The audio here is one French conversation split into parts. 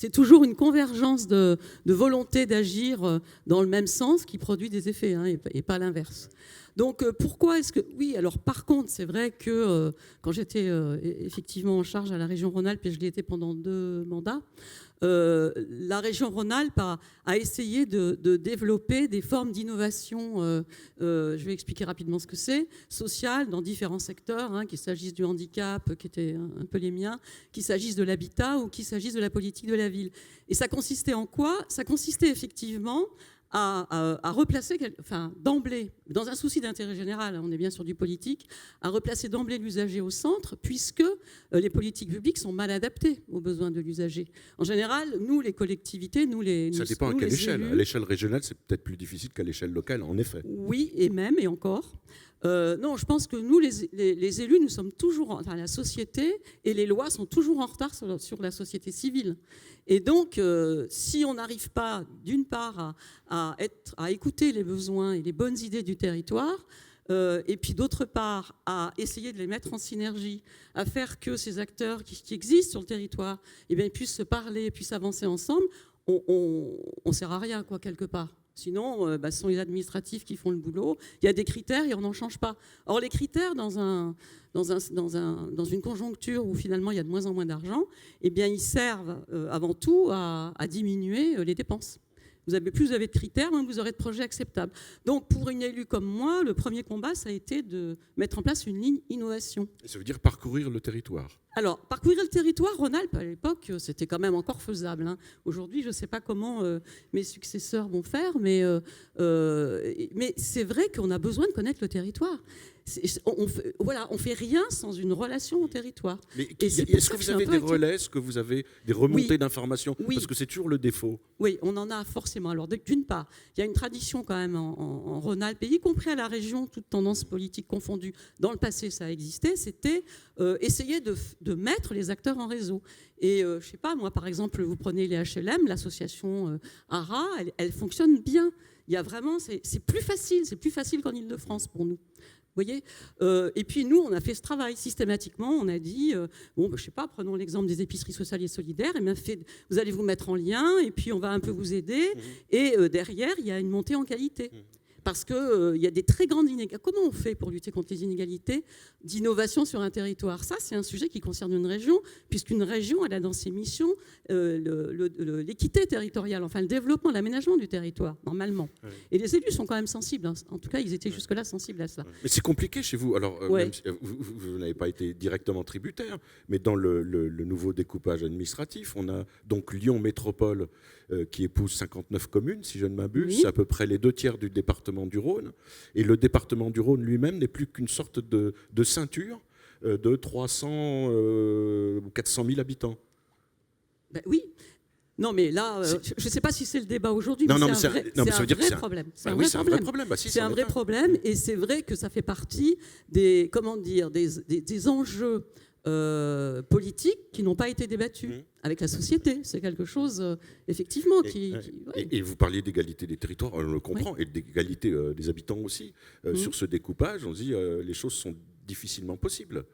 C'est toujours une convergence de volonté d'agir dans le même sens qui produit des effets, hein, et pas l'inverse. Donc pourquoi est-ce que... Oui, alors par contre, c'est vrai que quand j'étais effectivement en charge à la région Rhône-Alpes, et je l'ai été pendant 2 mandats, la région Rhône-Alpes a essayé de développer des formes d'innovation, je vais expliquer rapidement ce que c'est, sociale, dans différents secteurs, hein, qu'il s'agisse du handicap, qui était un peu les miens, qu'il s'agisse de l'habitat ou qu'il s'agisse de la politique de la ville. Et ça consistait en quoi ? Ça consistait effectivement à replacer, enfin, d'emblée, dans un souci d'intérêt général, on est bien sur du politique, à replacer d'emblée l'usager au centre, puisque les politiques publiques sont mal adaptées aux besoins de l'usager. En général, nous, les collectivités, Ça dépend à quelle échelle. Élus, à l'échelle régionale, c'est peut-être plus difficile qu'à l'échelle locale, en effet. Oui, et même, et encore. Non, je pense que nous, les élus, nous sommes toujours, enfin la société et les lois sont toujours en retard sur la société civile. Et donc, si on n'arrive pas, d'une part, à écouter les besoins et les bonnes idées du territoire, et puis d'autre part, à essayer de les mettre en synergie, à faire que ces acteurs qui existent sur le territoire, eh bien, puissent se parler, puissent avancer ensemble, on ne sert à rien, quoi, quelque part. Sinon, ce sont les administratifs qui font le boulot. Il y a des critères et on n'en change pas. Or, les critères, dans une conjoncture où finalement il y a de moins en moins d'argent, eh bien, ils servent avant tout à diminuer les dépenses. Plus vous avez de critères, moins vous aurez de projets acceptables. Donc, pour une élue comme moi, le premier combat, ça a été de mettre en place une ligne innovation. Et ça veut dire parcourir le territoire. Alors, parcourir le territoire, Rhône-Alpes, à l'époque, c'était quand même encore faisable, hein. Aujourd'hui, je ne sais pas comment mes successeurs vont faire, mais c'est vrai qu'on a besoin de connaître le territoire. On fait rien sans une relation au territoire. Mais est-ce que vous avez des relais, est-ce que vous avez des remontées d'informations ? Oui. Parce que c'est toujours le défaut. Oui, on en a forcément. Alors, d'une part, il y a une tradition quand même en Rhône-Alpes, et y compris à la région, toutes tendances politiques confondues. Dans le passé, ça a existé. C'était essayer de mettre les acteurs en réseau. Et je ne sais pas, moi, par exemple, vous prenez les HLM, l'association ARA, elle fonctionne bien. Il y a vraiment, c'est plus facile qu'en Ile-de-France pour nous. Vous voyez, et puis nous, on a fait ce travail systématiquement. On a dit, je ne sais pas, prenons l'exemple des épiceries sociales et solidaires. Et bien vous allez vous mettre en lien, et puis on va un peu vous aider. Et derrière, il y a une montée en qualité. Parce qu'il y a des très grandes inégalités. Comment on fait pour lutter contre les inégalités d'innovation sur un territoire ? Ça, c'est un sujet qui concerne une région, puisqu'une région, elle a dans ses missions l'équité territoriale, enfin le développement, l'aménagement du territoire, normalement. Ouais. Et les élus sont quand même sensibles. Hein. En tout cas, ils étaient jusque-là sensibles à ça. Mais c'est compliqué chez vous. Alors, même si vous n'avez pas été directement tributaire, mais dans le nouveau découpage administratif, on a donc Lyon Métropole qui épouse 59 communes, si je ne m'abuse. Oui. C'est à peu près les 2/3 du département du Rhône. Et le département du Rhône lui-même n'est plus qu'une sorte de ceinture de 300 ou 400 000 habitants. Ben oui. Non, mais là, je ne sais pas si c'est le débat aujourd'hui, mais c'est un vrai problème. C'est un vrai problème. C'est un vrai problème, et c'est vrai que ça fait partie des enjeux politiques qui n'ont pas été débattus avec la société. C'est quelque chose, effectivement, qui... Et vous parliez d'égalité des territoires, on le comprend, et d'égalité des habitants aussi. Sur ce découpage, on se dit les choses sont difficilement possibles.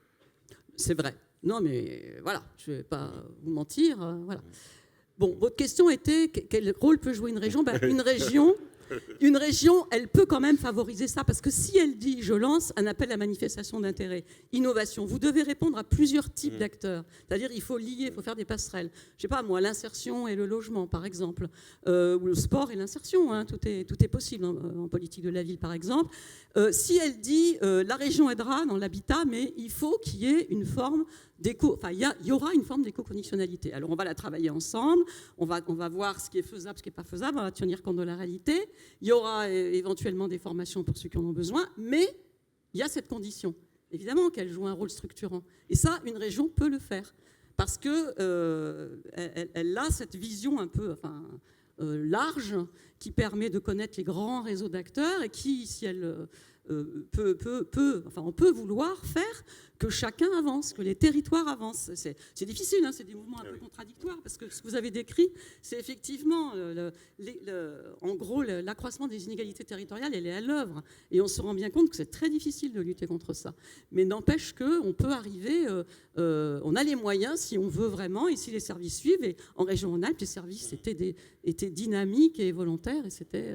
C'est vrai. Non, mais voilà, je ne vais pas vous mentir. Voilà. Bon, votre question était quel rôle peut jouer une région ? Une région, elle peut quand même favoriser ça, parce que si elle dit « je lance un appel à manifestation d'intérêt, innovation », vous devez répondre à plusieurs types d'acteurs. C'est-à-dire il faut lier, il faut faire des passerelles. Je ne sais pas, moi, l'insertion et le logement, par exemple, ou le sport et l'insertion, hein, tout est possible en politique de la ville, par exemple. Si elle dit la région aidera dans l'habitat, mais il faut qu'il y ait une forme il y aura une forme d'éco-conditionnalité. Alors, on va la travailler ensemble, on va voir ce qui est faisable, ce qui n'est pas faisable, on va tenir compte de la réalité. Il y aura éventuellement des formations pour ceux qui en ont besoin, mais il y a cette condition, évidemment, qu'elle joue un rôle structurant. Et ça, une région peut le faire, parce qu'elle a cette vision un peu large qui permet de connaître les grands réseaux d'acteurs et qui, si elle... on peut vouloir faire que chacun avance, que les territoires avancent. C'est difficile, hein, c'est des mouvements un peu contradictoires, parce que ce que vous avez décrit, c'est effectivement, en gros, l'accroissement des inégalités territoriales, elle est à l'œuvre. Et on se rend bien compte que c'est très difficile de lutter contre ça. Mais n'empêche qu'on peut arriver, on a les moyens si on veut vraiment, et si les services suivent. Et en région Rhône-Alpes, les services étaient dynamiques et volontaires, et c'était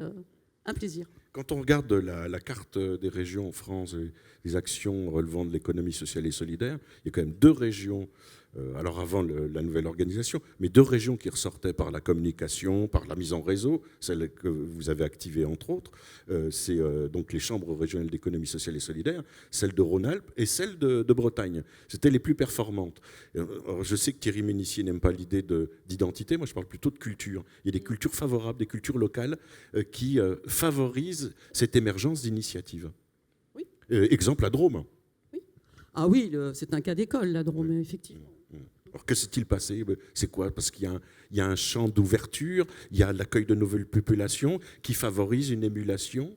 un plaisir. Quand on regarde la carte des régions en France, les actions relevant de l'économie sociale et solidaire, il y a quand même 2 régions, alors avant la nouvelle organisation, mais 2 régions qui ressortaient par la communication, par la mise en réseau, celle que vous avez activée entre autres, c'est donc les chambres régionales d'économie sociale et solidaire, celle de Rhône-Alpes et celle de Bretagne. C'était les plus performantes. Alors, je sais que Thierry Ménissier n'aime pas l'idée d'identité, moi je parle plutôt de culture. Il y a des cultures favorables, des cultures locales qui favorisent cette émergence d'initiatives. Oui. Exemple, la Drôme. Oui. Ah oui, c'est un cas d'école, la Drôme, effectivement. Alors, que s'est-il passé? C'est quoi? Parce qu'il y a un champ d'ouverture, il y a l'accueil de nouvelles populations qui favorise une émulation.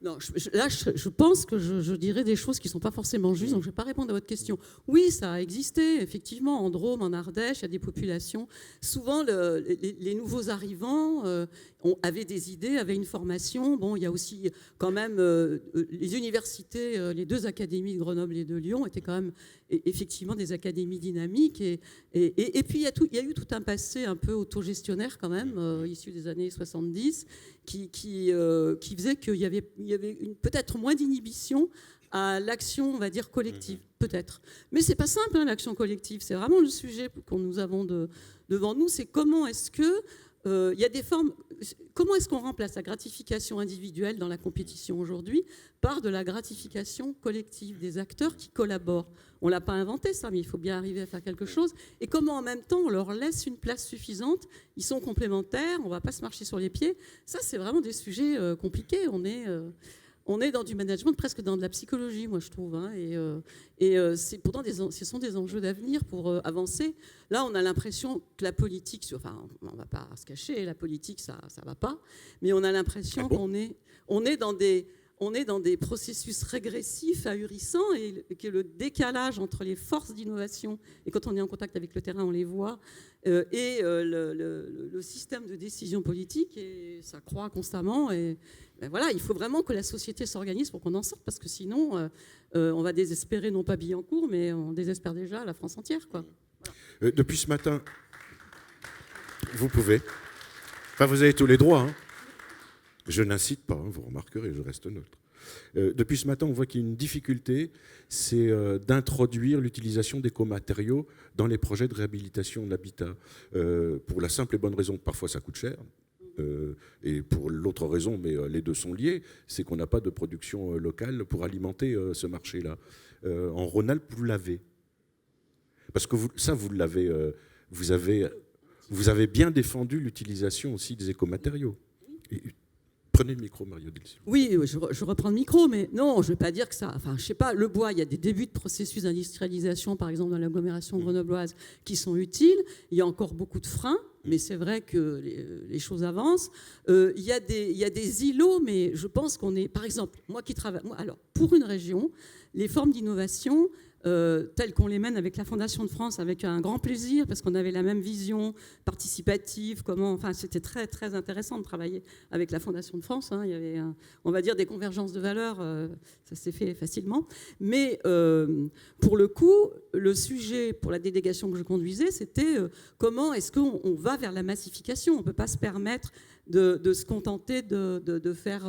Non, je pense que je dirais des choses qui ne sont pas forcément justes, donc je ne vais pas répondre à votre question. Oui, ça a existé, effectivement, en Drôme, en Ardèche, il y a des populations. Souvent, les nouveaux arrivants avaient des idées, avaient une formation. Bon, il y a aussi quand même les universités, les 2 académies de Grenoble et de Lyon étaient quand même effectivement des académies dynamiques. Et puis, il y a eu tout un passé un peu autogestionnaire quand même, issu des années 70, qui faisait qu'il y avait peut-être moins d'inhibition à l'action, on va dire, collective, peut-être. Mais c'est pas simple, hein, l'action collective. C'est vraiment le sujet que nous avons devant nous. C'est comment est-ce que il y a des formes. Comment est-ce qu'on remplace la gratification individuelle dans la compétition aujourd'hui par de la gratification collective des acteurs qui collaborent? On ne l'a pas inventé ça, mais il faut bien arriver à faire quelque chose. Et comment en même temps on leur laisse une place suffisante? Ils sont complémentaires, on ne va pas se marcher sur les pieds. Ça, c'est vraiment des sujets compliqués. On est dans du management, presque dans de la psychologie, moi je trouve. Hein, et c'est pourtant ce sont des enjeux d'avenir pour avancer. Là, on a l'impression que la politique, enfin, on ne va pas se cacher, la politique, ça ne va pas. Mais on a l'impression qu'on est dans des processus régressifs, ahurissants, et que le décalage entre les forces d'innovation, et quand on est en contact avec le terrain, on les voit, et le système de décision politique, et ça croît constamment. Et ben voilà, il faut vraiment que la société s'organise pour qu'on en sorte, parce que sinon, on va désespérer, non pas Billancourt, mais on désespère déjà la France entière, quoi. Voilà. Depuis ce matin, vous pouvez. Enfin, vous avez tous les droits, hein. Je n'incite pas, hein, vous remarquerez, je reste neutre. Depuis ce matin, on voit qu'il y a une difficulté, c'est d'introduire l'utilisation d'écomatériaux dans les projets de réhabilitation de l'habitat. Pour la simple et bonne raison que parfois ça coûte cher. Et pour l'autre raison, mais les 2 sont liés, c'est qu'on n'a pas de production locale pour alimenter ce marché-là. En Rhône-Alpes, vous l'avez. Parce que vous avez bien défendu l'utilisation aussi des écomatériaux. Prenez le micro, Mario Delsil. Oui, je reprends le micro, mais non, je ne vais pas dire que ça... Enfin, je sais pas, le bois, il y a des débuts de processus d'industrialisation, par exemple, dans l'agglomération grenobloise, qui sont utiles. Il y a encore beaucoup de freins, mais c'est vrai que les choses avancent. Il y a des îlots, mais je pense qu'on est... Par exemple, moi qui travaille... Alors, pour une région, les formes d'innovation... telles qu'on les mène avec la Fondation de France, avec un grand plaisir, parce qu'on avait la même vision participative. Enfin, c'était très, très intéressant de travailler avec la Fondation de France. Hein. Il y avait, on va dire, des convergences de valeurs. Ça s'est fait facilement. Mais pour le coup, le sujet pour la délégation que je conduisais, c'était comment est-ce qu'on va vers la massification. On ne peut pas se permettre de se contenter de faire...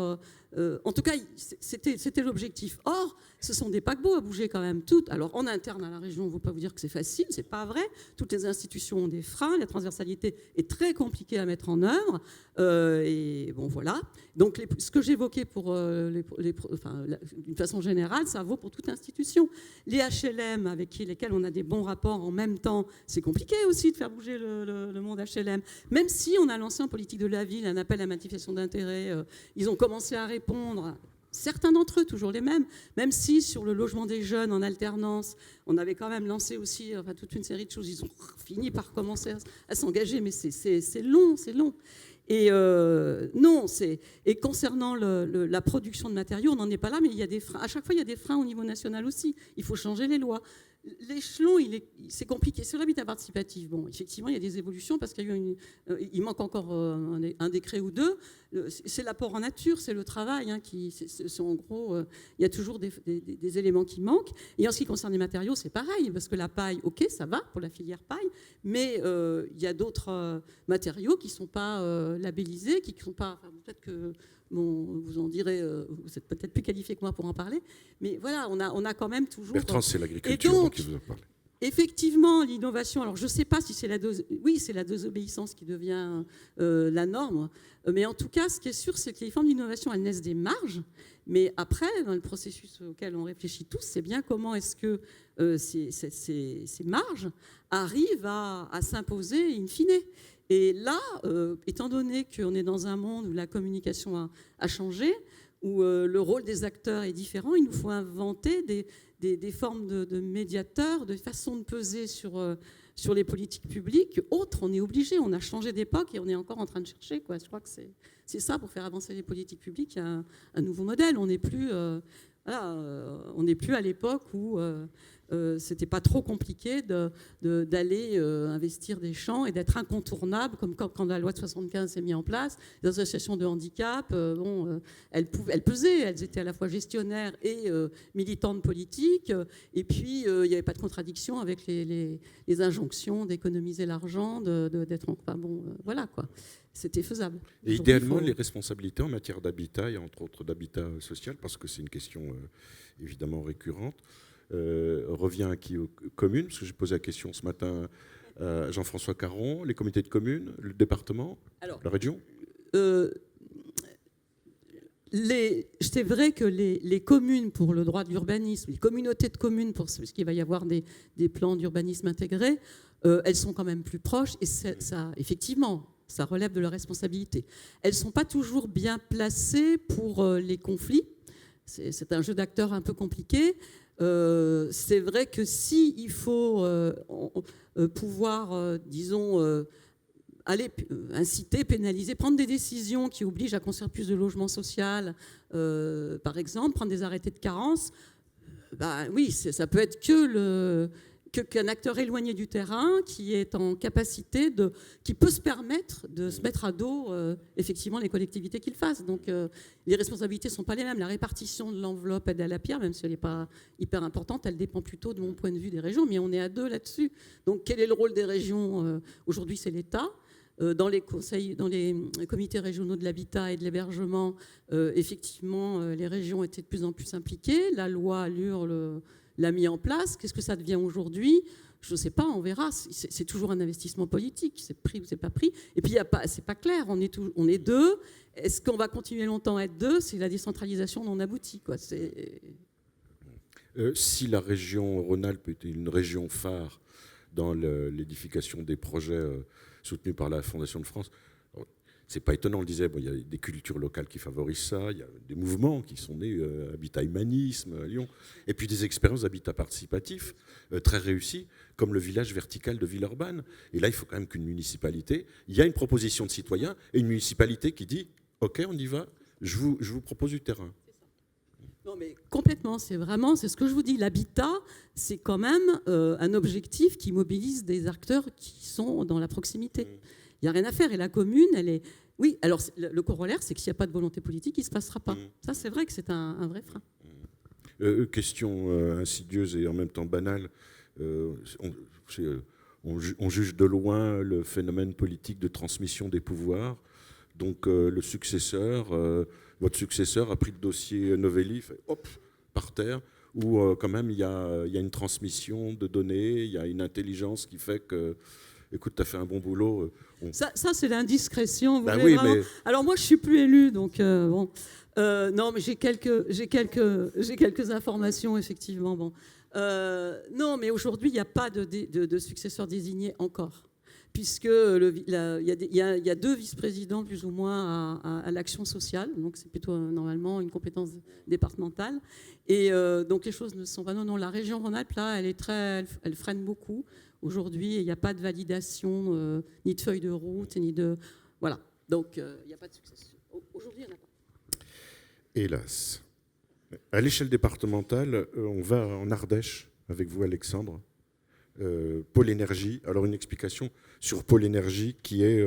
en tout cas, c'était l'objectif. Or, ce sont des paquebots à bouger quand même. Alors, en interne à la région, on ne va pas vous dire que c'est facile, c'est pas vrai. Toutes les institutions ont des freins, la transversalité est très compliquée à mettre en œuvre. Et bon, voilà. Donc, ce que j'évoquais d'une façon générale, ça vaut pour toute institution. Les HLM, avec lesquels on a des bons rapports en même temps, c'est compliqué aussi de faire bouger le monde HLM. Même si on a lancé en politique de la ville un appel à manifestation d'intérêt, ils ont commencé à répondre. certains d'entre eux, toujours les mêmes, même si sur le logement des jeunes en alternance, on avait quand même lancé aussi toute une série de choses. Ils ont fini par commencer à s'engager, mais c'est long, c'est long. Et non, et concernant la production de matériaux, on n'en est pas là, mais il y a des freins. À chaque fois, il y a des freins au niveau national aussi. Il faut changer les lois. L'échelon, c'est compliqué. Sur l'habitat participatif, bon, effectivement, il y a des évolutions parce qu'il y a eu il manque encore un décret ou deux. C'est l'apport en nature, c'est le travail en gros, il y a toujours des éléments qui manquent. Et en ce qui concerne les matériaux, c'est pareil, parce que la paille, ok, ça va pour la filière paille, mais il y a d'autres matériaux qui ne sont pas labellisés, qui ne sont pas... peut-être que... Bon, vous en direz, vous êtes peut-être plus qualifié que moi pour en parler, mais voilà, on a quand même toujours... Bertrand, c'est l'agriculture qui vous en parle. Effectivement, l'innovation, alors je ne sais pas si c'est c'est la désobéissance qui devient la norme, mais en tout cas, ce qui est sûr, c'est que les formes d'innovation, elles naissent des marges, mais après, dans le processus auquel on réfléchit tous, c'est bien comment est-ce que ces marges arrivent à s'imposer in fine. Et là, étant donné qu'on est dans un monde où la communication a changé, où le rôle des acteurs est différent, il nous faut inventer des formes de médiateurs, de façons de peser sur les politiques publiques. Autres, on est obligé, on a changé d'époque et on est encore en train de chercher, quoi. Je crois que c'est ça, pour faire avancer les politiques publiques, il y a un nouveau modèle. On n'est plus à l'époque où... c'était pas trop compliqué d'aller investir des champs et d'être incontournable, comme quand la loi de 75 s'est mise en place. Les associations de handicap, elles pesaient, elles étaient à la fois gestionnaires et militantes politiques, et puis il n'y avait pas de contradiction avec les injonctions d'économiser l'argent, d'être... Enfin bon, voilà quoi. C'était faisable. Et idéalement, les responsabilités en matière d'habitat, et entre autres d'habitat social, parce que c'est une question évidemment récurrente, revient qui aux communes, parce que j'ai posé la question ce matin à Jean-François Caron, les comités de communes, le département, la région. C'est vrai que les communes pour le droit de l'urbanisme, les communautés de communes parce qu'il va y avoir des plans d'urbanisme intégrés, elles sont quand même plus proches et ça, effectivement, ça relève de leur responsabilité. Elles ne sont pas toujours bien placées pour les conflits. C'est un jeu d'acteurs un peu compliqué. C'est vrai que il faut pouvoir, disons, aller inciter, pénaliser, prendre des décisions qui obligent à construire plus de logements sociaux, par exemple, prendre des arrêtés de carence, oui, ça peut être qu'un acteur éloigné du terrain qui est en capacité qui peut se permettre de se mettre à dos effectivement les collectivités qu'il fasse. Donc les responsabilités ne sont pas les mêmes. La répartition de l'enveloppe aide à la pierre, même si elle n'est pas hyper importante, elle dépend plutôt de mon point de vue des régions, mais on est à deux là-dessus. Donc quel est le rôle des régions ? Aujourd'hui, c'est l'État. Dans les comités régionaux de l'habitat et de l'hébergement, effectivement, les régions étaient de plus en plus impliquées. La loi Allure l'a mis en place. Qu'est-ce que ça devient aujourd'hui ? Je ne sais pas, on verra. C'est toujours un investissement politique. C'est pris ou c'est pas pris. Et puis, c'est pas clair. On est deux. Est-ce qu'on va continuer longtemps à être deux ? C'est la décentralisation non aboutie, quoi. Si la région Rhône-Alpes était une région phare dans l'édification des projets soutenus par la Fondation de France, c'est pas étonnant, on le disait, il y a des cultures locales qui favorisent ça, il y a des mouvements qui sont nés, Habitat Humanisme à Lyon, et puis des expériences d'habitat participatif très réussies, comme le village vertical de Villeurbanne. Et là, il faut quand même qu'une municipalité, il y a une proposition de citoyen, et une municipalité qui dit « Ok, on y va, je vous propose du terrain ». Non, mais complètement, c'est ce que je vous dis. L'habitat, c'est quand même un objectif qui mobilise des acteurs qui sont dans la proximité. Il n'y a rien à faire. Et la commune, elle est... Oui, alors le corollaire, c'est que s'il n'y a pas de volonté politique, il ne se passera pas. Ça, c'est vrai que c'est un vrai frein. Question insidieuse et en même temps banale. On juge de loin le phénomène politique de transmission des pouvoirs. Donc votre successeur a pris le dossier Novelli, fait hop, par terre, où quand même il y a une transmission de données, il y a une intelligence qui fait que... Écoute, tu as fait un bon boulot. Ça c'est l'indiscrétion. Vous oui, mais... Alors moi, je ne suis plus élue, donc bon. Non, mais j'ai quelques informations, effectivement. Bon. Non, mais aujourd'hui, il n'y a pas de successeur désigné encore. puisque il y a 2 vice-présidents plus ou moins à l'action sociale, donc c'est plutôt normalement une compétence départementale. Et donc les choses ne sont pas... Non, la région Rhône-Alpes, là, elle freine beaucoup. Aujourd'hui, il n'y a pas de validation, ni de feuille de route, ni de... Voilà, donc il n'y a pas de succès. Aujourd'hui, il n'y en a pas. Hélas. À l'échelle départementale, on va en Ardèche avec vous, Alexandre. Pôle énergie. Alors une explication sur Pôle énergie qui est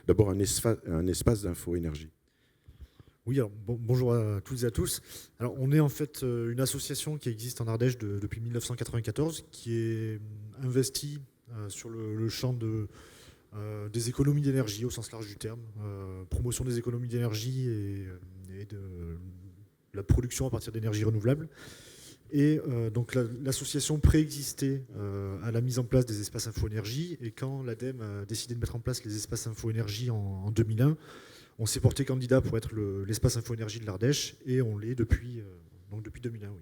d'abord un espace d'info-énergie. Oui, alors, bonjour à toutes et à tous. Alors, on est en fait une association qui existe en Ardèche depuis 1994, qui est investie sur le champ des économies d'énergie au sens large du terme, promotion des économies d'énergie et de la production à partir d'énergie renouvelable. Et donc l'association préexistait à la mise en place des espaces info-énergie, et quand l'ADEME a décidé de mettre en place les espaces info-énergie en 2001, on s'est porté candidat pour être l'espace info-énergie de l'Ardèche, et on l'est depuis 2001. Oui.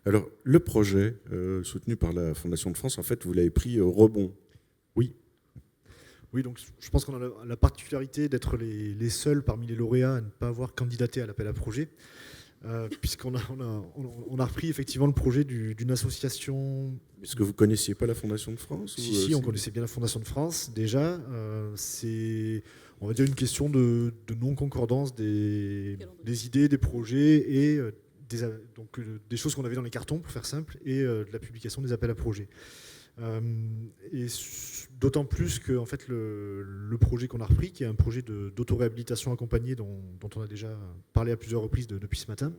Alors le projet soutenu par la Fondation de France, en fait, vous l'avez pris au rebond. Oui, donc je pense qu'on a la particularité d'être les seuls parmi les lauréats à ne pas avoir candidaté à l'appel à projet. Puisqu'on a repris effectivement le projet d'une association. Est-ce que vous ne connaissiez pas la Fondation de France? Si, on connaissait bien la Fondation de France. Déjà, c'est, on va dire, une question de non-concordance des idées, des projets et des choses qu'on avait dans les cartons, pour faire simple, et de la publication des appels à projets. Et d'autant plus que en fait, le projet qu'on a repris, qui est un projet d'autoréhabilitation accompagnée dont on a déjà parlé à plusieurs reprises depuis ce matin,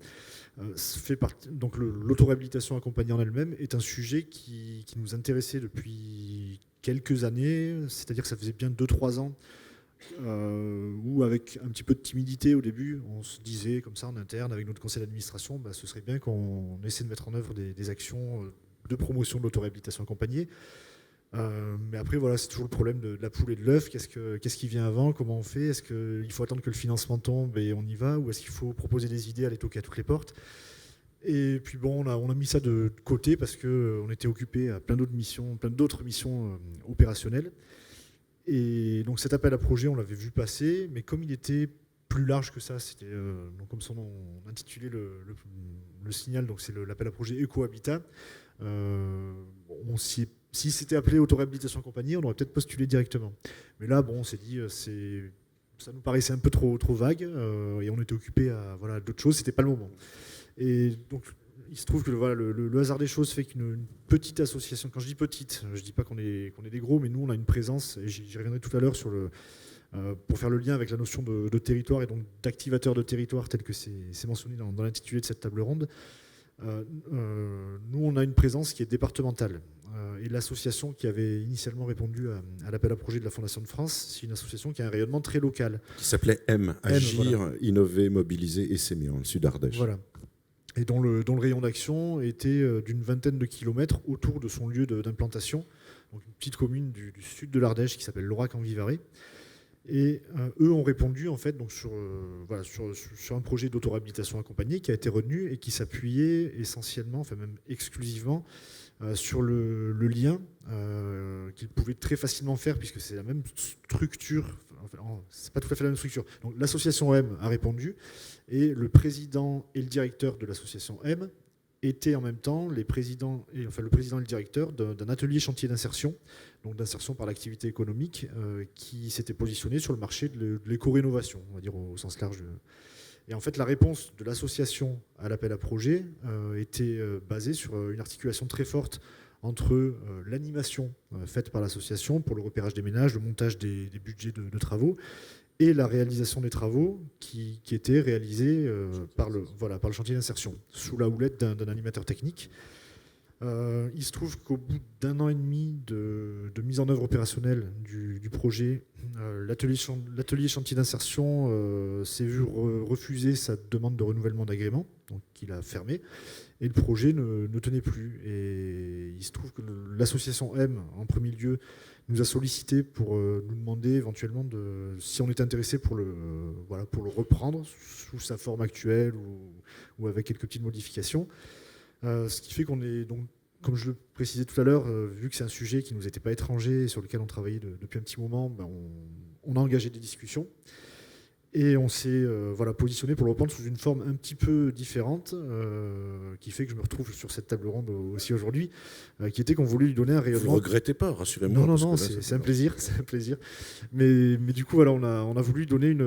fait partie. Donc l'autoréhabilitation accompagnée en elle-même est un sujet qui nous intéressait depuis quelques années, c'est-à-dire que ça faisait bien 2-3 ans où, avec un petit peu de timidité au début, on se disait comme ça en interne avec notre conseil d'administration, ce serait bien qu'on essaie de mettre en œuvre des actions de promotion de l'autoréhabilitation accompagnée. Mais après, voilà, c'est toujours le problème de la poule et de l'œuf. Qu'est-ce qui vient avant? Comment on fait? Est-ce qu'il faut attendre que le financement tombe et on y va? Ou est-ce qu'il faut proposer des idées, aller toquer à toutes les portes? Et puis bon, on a mis ça de côté parce qu'on était occupé à plein d'autres missions opérationnelles. Et donc cet appel à projet, on l'avait vu passer, mais comme il était plus large que ça, c'était donc comme son nom intitulé le signal, donc c'est l'appel à projet Éco-Habitat. Si c'était appelé autoréhabilitation accompagnée, on aurait peut-être postulé directement. Mais là, bon, on s'est dit, ça nous paraissait un peu trop vague, et on était occupé à d'autres choses, c'était pas le moment. Et donc, il se trouve que le hasard des choses fait qu'une petite association, quand je dis petite, je dis pas qu'on est des gros, mais nous, on a une présence, et j'y reviendrai tout à l'heure pour faire le lien avec la notion de territoire et donc d'activateur de territoire tel que c'est mentionné dans l'intitulé de cette table ronde. Nous, on a une présence qui est départementale. Et l'association qui avait initialement répondu à l'appel à projet de la Fondation de France, c'est une association qui a un rayonnement très local. Qui s'appelait Agir, voilà. Innover, mobiliser et s'aimer, dans le sud Ardèche. Voilà. Et dont le rayon d'action était d'une vingtaine de kilomètres autour de son lieu d'implantation, donc une petite commune du sud de l'Ardèche qui s'appelle Laurac-en-Vivarais. Et eux ont répondu en fait donc sur un projet d'autoréhabilitation accompagnée qui a été retenu et qui s'appuyait essentiellement, enfin même exclusivement, sur le lien qu'ils pouvaient très facilement faire puisque c'est la même structure. Enfin, c'est pas tout à fait la même structure. Donc l'association M a répondu et le président et le directeur de l'association M étaient en même temps le président et le directeur d'un atelier chantier d'insertion, donc d'insertion par l'activité économique, qui s'était positionné sur le marché de l'éco-rénovation, on va dire au sens large. Et en fait, la réponse de l'association à l'appel à projet était basée sur une articulation très forte entre l'animation faite par l'association pour le repérage des ménages, le montage des budgets de travaux, et la réalisation des travaux qui étaient réalisés par le chantier d'insertion, sous la houlette d'un animateur technique. Il se trouve qu'au bout d'1 an et demi de mise en œuvre opérationnelle du projet, l'atelier chantier d'insertion s'est vu refuser sa demande de renouvellement d'agrément, donc il a fermé, et le projet ne tenait plus. Et il se trouve que l'association M, en premier lieu, nous a sollicité pour nous demander éventuellement si on était intéressé pour le reprendre sous sa forme actuelle ou avec quelques petites modifications. Ce qui fait qu'on est donc comme je le précisais tout à l'heure, vu que c'est un sujet qui ne nous était pas étranger et sur lequel on travaillait depuis un petit moment, on a engagé des discussions. Et on s'est positionné pour le reprendre sous une forme un petit peu différente, qui fait que je me retrouve sur cette table ronde aussi aujourd'hui, qui était qu'on voulait lui donner un rayonnement. Vous ne regrettez pas, rassurez-moi. Non, c'est un plaisir, c'est un plaisir. Mais du coup, voilà, on a voulu lui donner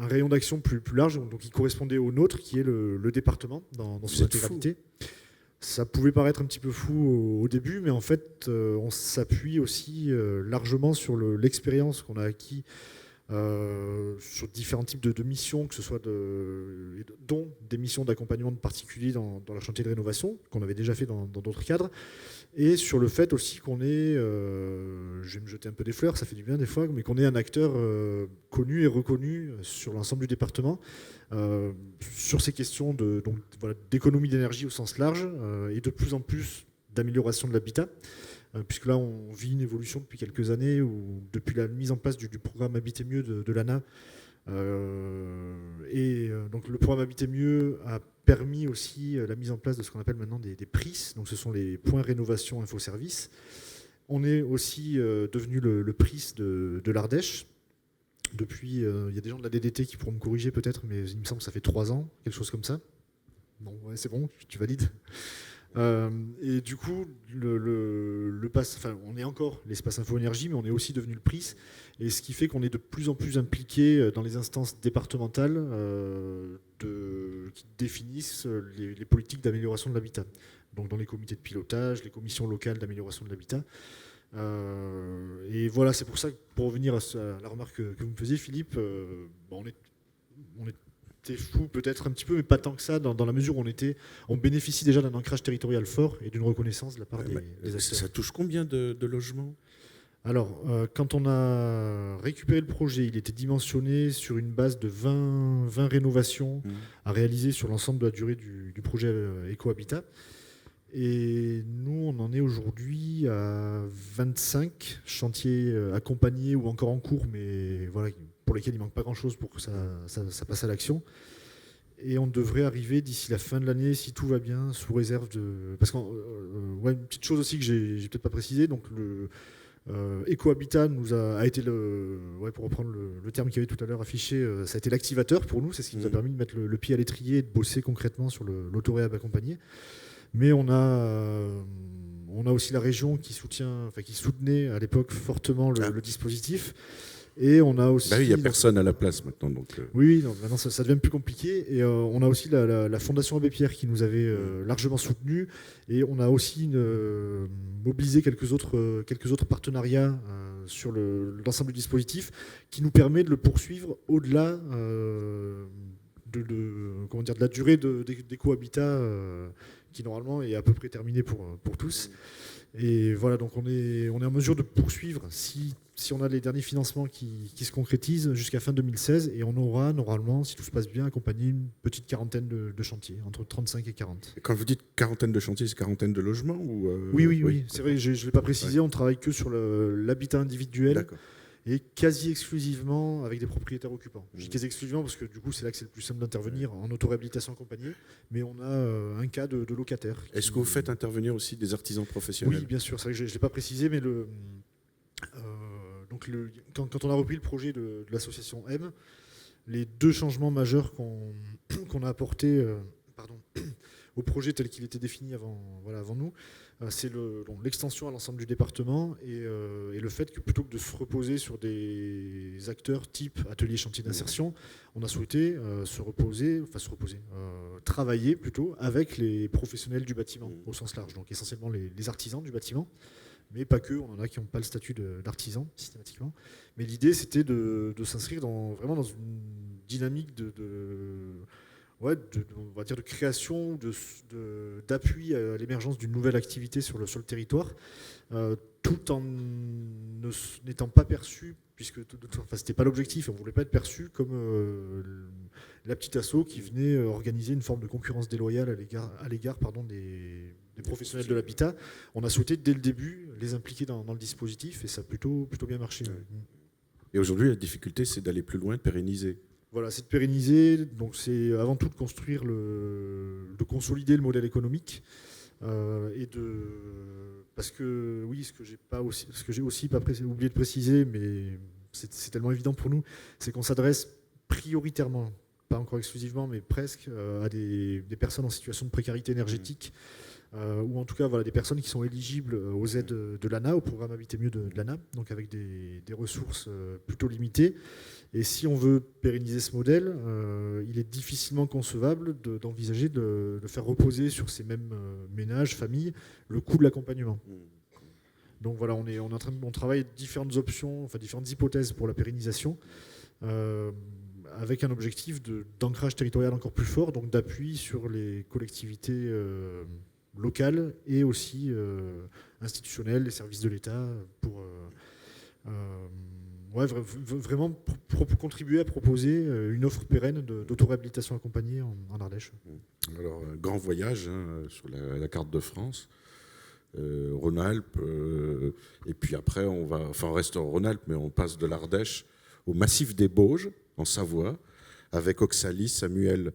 un rayon d'action plus large, donc qui correspondait au nôtre, qui est le département dans son intégralité. Ça pouvait paraître un petit peu fou au début, mais en fait, on s'appuie aussi largement sur l'expérience qu'on a acquis sur différents types de missions, que ce soit dont des missions d'accompagnement de particuliers dans leur chantier de rénovation, qu'on avait déjà fait dans d'autres cadres, et sur le fait aussi qu'on est, je vais me jeter un peu des fleurs, ça fait du bien des fois, mais qu'on est un acteur connu et reconnu sur l'ensemble du département, sur ces questions d'économie d'énergie au sens large, et de plus en plus d'amélioration de l'habitat. Puisque là, on vit une évolution depuis quelques années, où depuis la mise en place du programme Habiter mieux de l'ANA, donc le programme Habiter mieux a permis aussi la mise en place de ce qu'on appelle maintenant des PRIS, donc ce sont les points rénovation info-service. On est aussi devenu le PRIS de l'Ardèche. Depuis, il y a des gens de la DDT qui pourront me corriger peut-être, mais il me semble que ça fait 3 ans, quelque chose comme ça. Bon, ouais, c'est bon, tu valides. Et du coup, on est encore l'espace info-énergie, mais on est aussi devenu le PRIS, et ce qui fait qu'on est de plus en plus impliqué dans les instances départementales qui définissent les politiques d'amélioration de l'habitat. Donc dans les comités de pilotage, les commissions locales d'amélioration de l'habitat. Et voilà, c'est pour ça que, pour revenir à la remarque que vous me faisiez, Philippe, on était fou peut-être un petit peu, mais pas tant que ça, dans la mesure où on bénéficie déjà d'un ancrage territorial fort et d'une reconnaissance de la part des acteurs. Ça touche combien de logements ? Alors, quand on a récupéré le projet, il était dimensionné sur une base de 20 rénovations à réaliser sur l'ensemble de la durée du projet Ecohabitat. Et nous, on en est aujourd'hui à 25 chantiers accompagnés ou encore en cours, mais voilà, pour lesquels il ne manque pas grand-chose pour que ça passe à l'action. Et on devrait arriver d'ici la fin de l'année, si tout va bien, sous réserve de... Parce que, une petite chose aussi que j'ai peut-être pas précisé, donc Ecohabitat a été pour reprendre le terme qu'il y avait tout à l'heure affiché, ça a été l'activateur pour nous, c'est ce qui nous a permis de mettre le pied à l'étrier et de bosser concrètement sur l'autoréhab accompagné. Mais on a aussi la région qui soutenait à l'époque fortement le dispositif. Et on a aussi... il n'y a personne à la place maintenant. Donc Oui, maintenant ça devient plus compliqué. Et on a aussi la Fondation Abbé Pierre qui nous avait largement soutenus. Et on a aussi mobilisé quelques autres partenariats sur l'ensemble du dispositif qui nous permet de le poursuivre au-delà de la durée d'Ecohabitat qui normalement est à peu près terminée pour tous. Et voilà, donc on est en mesure de poursuivre si on a les derniers financements qui se concrétisent jusqu'à fin 2016, et on aura normalement, si tout se passe bien, accompagné une petite quarantaine de chantiers, entre 35 et 40. Et quand vous dites quarantaine de chantiers, c'est quarantaine de logements ou Oui. C'est vrai, je ne l'ai pas précisé, on travaille que sur l'habitat individuel. D'accord. Et quasi exclusivement avec des propriétaires occupants. Je dis quasi exclusivement parce que du coup c'est là que c'est le plus simple d'intervenir en autoréhabilitation accompagnée, mais on a un cas de locataire. Est-ce que vous faites intervenir aussi des artisans professionnels ? Oui, bien sûr, c'est vrai que je ne l'ai pas précisé, mais quand on a repris le projet de l'association M, les 2 changements majeurs qu'on a apportés au projet tel qu'il était défini avant nous, c'est l'extension à l'ensemble du département et le fait que plutôt que de se reposer sur des acteurs type atelier chantier d'insertion, on a souhaité travailler plutôt avec les professionnels du bâtiment au sens large, donc essentiellement les artisans du bâtiment, mais pas que, on en a qui n'ont pas le statut d'artisan systématiquement. Mais l'idée c'était de s'inscrire vraiment dans une dynamique on va dire de création, d'appui à l'émergence d'une nouvelle activité sur le territoire, tout en n'étant pas perçu, puisque c'était pas l'objectif, on ne voulait pas être perçu comme la petite asso qui venait organiser une forme de concurrence déloyale à l'égard des professionnels de l'habitat. On a souhaité dès le début les impliquer dans le dispositif, et ça a plutôt bien marché. Et aujourd'hui, la difficulté, c'est d'aller plus loin, de pérenniser. Voilà, c'est de pérenniser, donc c'est avant tout de construire de consolider le modèle économique, Parce que oui, ce que j'ai aussi pas oublié de préciser, mais c'est tellement évident pour nous, c'est qu'on s'adresse prioritairement, pas encore exclusivement, mais presque à des personnes en situation de précarité énergétique, ou en tout cas des personnes qui sont éligibles aux aides de l'ANA, au programme Habiter mieux de l'ANA, donc avec des ressources plutôt limitées. Et si on veut pérenniser ce modèle, il est difficilement concevable d'envisager de faire reposer sur ces mêmes ménages, familles, le coût de l'accompagnement. Donc voilà, on travaille différentes options, enfin différentes hypothèses pour la pérennisation, avec un objectif d'ancrage territorial encore plus fort, donc d'appui sur les collectivités locales et aussi institutionnelles, les services de l'État, pour vraiment contribuer à proposer une offre pérenne d'autoréhabilitation accompagnée en Ardèche. Alors, un grand voyage sur la carte de France. Rhône-Alpes, et puis après on reste en Rhône-Alpes, mais on passe de l'Ardèche au massif des Bauges, en Savoie, avec Oxalis, Samuel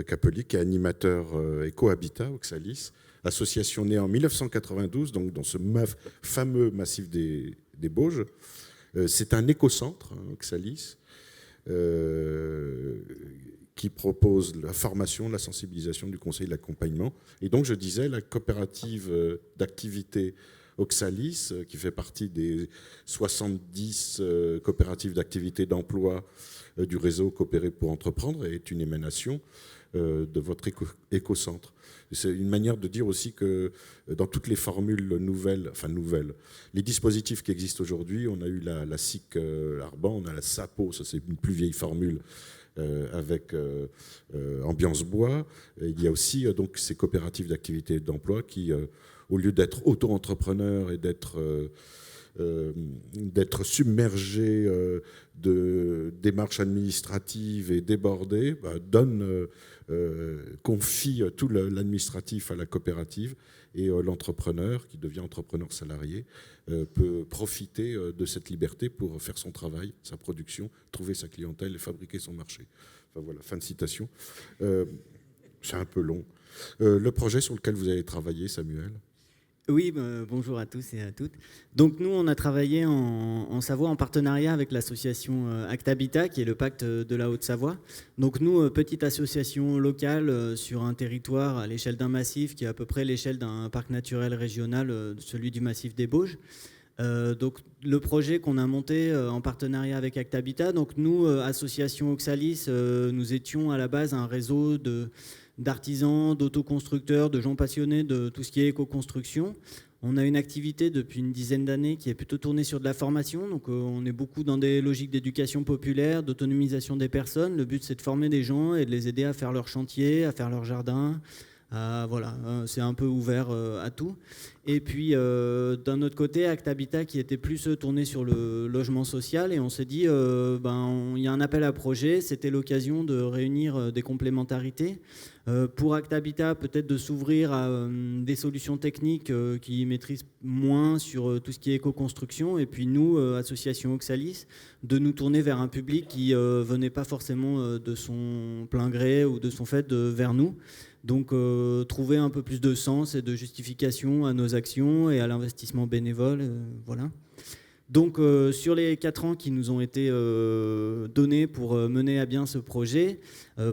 Capelli, qui est animateur Éco-Habitat, Oxalis, association née en 1992, donc dans ce fameux massif des Bauges. C'est un écocentre, Oxalis, qui propose la formation, la sensibilisation du conseil de l'accompagnement. Et donc, je disais, la coopérative d'activité Oxalis, qui fait partie des 70 coopératives d'activité d'emploi du réseau Coopérer pour entreprendre, est une émanation de votre écocentre. C'est une manière de dire aussi que dans toutes les formules nouvelles, les dispositifs qui existent aujourd'hui, on a eu la SIC Arban, on a la SAPO, ça c'est une plus vieille formule, avec Ambiance Bois. Il y a aussi donc ces coopératives d'activité d'emploi qui, au lieu d'être auto-entrepreneurs et d'être submergés de démarches administratives et débordés, confie tout l'administratif à la coopérative, et l'entrepreneur, qui devient entrepreneur salarié, peut profiter de cette liberté pour faire son travail, sa production, trouver sa clientèle et fabriquer son marché. Enfin voilà, fin de citation. C'est un peu long. Le projet sur lequel vous avez travaillé, Samuel ? Oui, bonjour à tous et à toutes. Donc nous, on a travaillé en Savoie en partenariat avec l'association Acte Habitat, qui est le pacte de la Haute-Savoie. Donc nous, petite association locale sur un territoire à l'échelle d'un massif qui est à peu près l'échelle d'un parc naturel régional, celui du massif des Bauges. Donc le projet qu'on a monté en partenariat avec Acte Habitat, donc nous, association Oxalis, nous étions à la base un réseau d'artisans, d'autoconstructeurs, de gens passionnés de tout ce qui est éco-construction. On a une activité depuis une dizaine d'années qui est plutôt tournée sur de la formation. Donc on est beaucoup dans des logiques d'éducation populaire, d'autonomisation des personnes. Le but, c'est de former des gens et de les aider à faire leur chantier, à faire leur jardin. Voilà, c'est un peu ouvert à tout. Et puis d'un autre côté, Acte Habitat qui était plus tourné sur le logement social, et on s'est dit il y a un appel à projet, c'était l'occasion de réunir des complémentarités. Pour Acte Habitat, peut-être de s'ouvrir à des solutions techniques qui maîtrisent moins sur tout ce qui est éco-construction, et puis nous, association Oxalis, de nous tourner vers un public qui venait pas forcément de son plein gré ou de son fait vers nous. Donc trouver un peu plus de sens et de justification à nos actions et à l'investissement bénévole, voilà. Donc sur les 4 ans qui nous ont été donnés pour mener à bien ce projet,